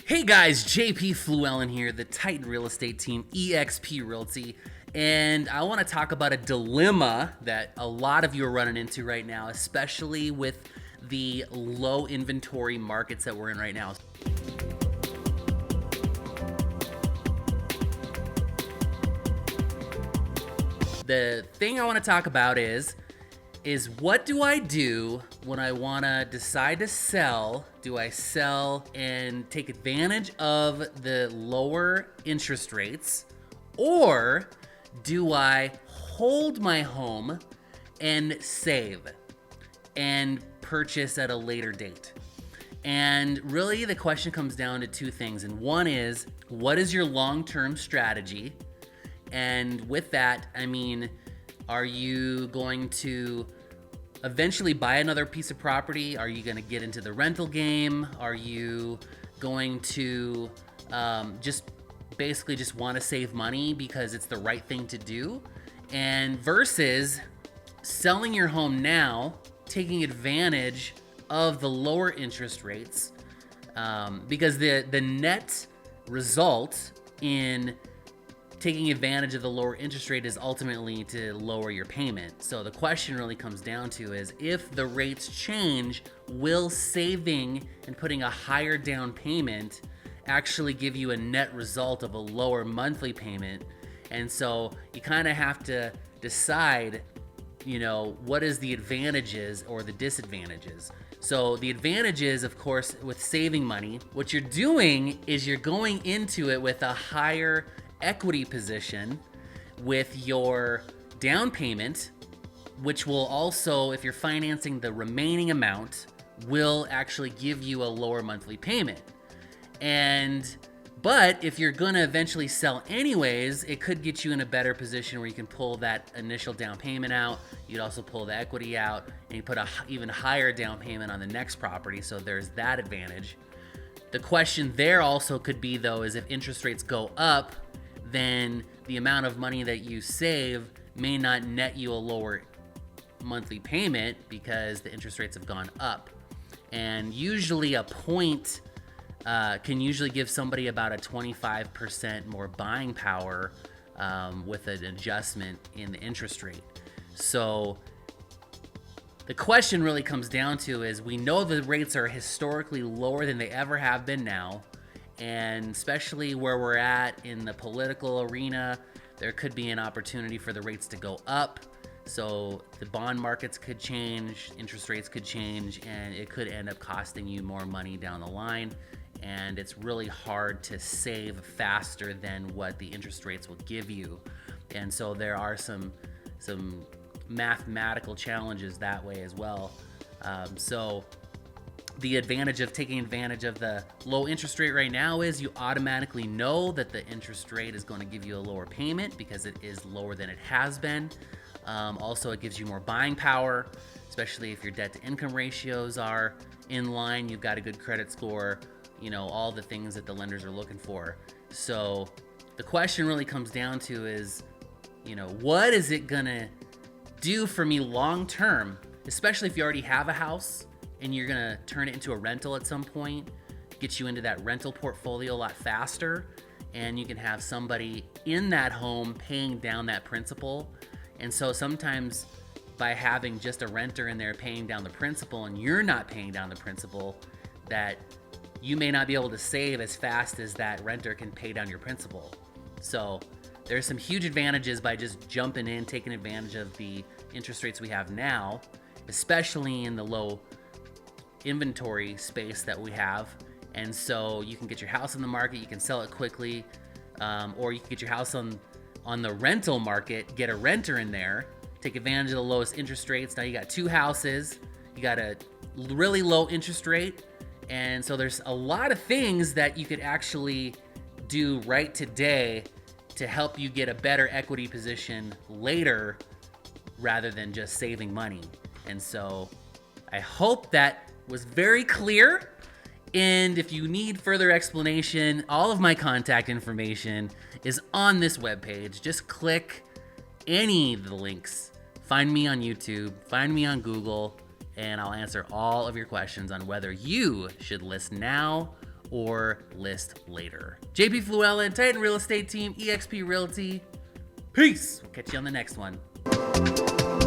Hey guys, JP Fluellen here, the Titan Real Estate Team, eXp Realty, and I want to talk about a dilemma that a lot of you are running into right now, especially with the low inventory markets that we're in right now. The thing I want to talk about is what do I do when I want to decide to sell? Do I sell and take advantage of the lower interest rates, or do I hold my home and save and purchase at a later date? And really the question comes down to two things. And one is, what is your long-term strategy? And with that, I mean, are you going to eventually buy another piece of property? Are you going to get into the rental game? Are you going to just want to save money because it's the right thing to do? And versus selling your home now, taking advantage of the lower interest rates, because the net result in taking advantage of the lower interest rate is ultimately to lower your payment. So the question really comes down to is, if the rates change, will saving and putting a higher down payment actually give you a net result of a lower monthly payment? And so you kind of have to decide, what is the advantages or the disadvantages. So the advantages, of course, with saving money, what you're doing is you're going into it with a higher equity position with your down payment, which will also, if you're financing the remaining amount, will actually give you a lower monthly payment. But if you're gonna eventually sell anyways, it could get you in a better position where you can pull that initial down payment out. You'd also pull the equity out, and you put a even higher down payment on the next property. So there's that advantage. The question there also could be, though, is if interest rates go up, then the amount of money that you save may not net you a lower monthly payment because the interest rates have gone up. And usually a point can usually give somebody about a 25% more buying power with an adjustment in the interest rate. So the question really comes down to is, we know the rates are historically lower than they ever have been now. And especially where we're at in the political arena, there could be an opportunity for the rates to go up. So the bond markets could change, interest rates could change, and it could end up costing you more money down the line. And it's really hard to save faster than what the interest rates will give you. And so there are some mathematical challenges that way as well. So the advantage of taking advantage of the low interest rate right now is you automatically know that the interest rate is going to give you a lower payment because it is lower than it has been. Also, it gives you more buying power, especially if your debt to income ratios are in line, you've got a good credit score, all the things that the lenders are looking for. So the question really comes down to is, what is it gonna do for me long term, especially if you already have a house and you're gonna turn it into a rental at some point, get you into that rental portfolio a lot faster, and you can have somebody in that home paying down that principal. And so sometimes by having just a renter in there paying down the principal and you're not paying down the principal, that you may not be able to save as fast as that renter can pay down your principal. So there's some huge advantages by just jumping in, taking advantage of the interest rates we have now, especially in the low inventory space that we have. And so you can get your house on the market, you can sell it quickly, or you can get your house on the rental market, get a renter in there, take advantage of the lowest interest rates. Now you got two houses, you got a really low interest rate. And so there's a lot of things that you could actually do right today to help you get a better equity position later rather than just saving money. And so I hope that was very clear. And if you need further explanation, all of my contact information is on this webpage. Just click any of the links. Find me on YouTube, find me on Google, and I'll answer all of your questions on whether you should list now or list later. JP Fluellen, Titan Real Estate Team, eXp Realty. Peace. We'll catch you on the next one.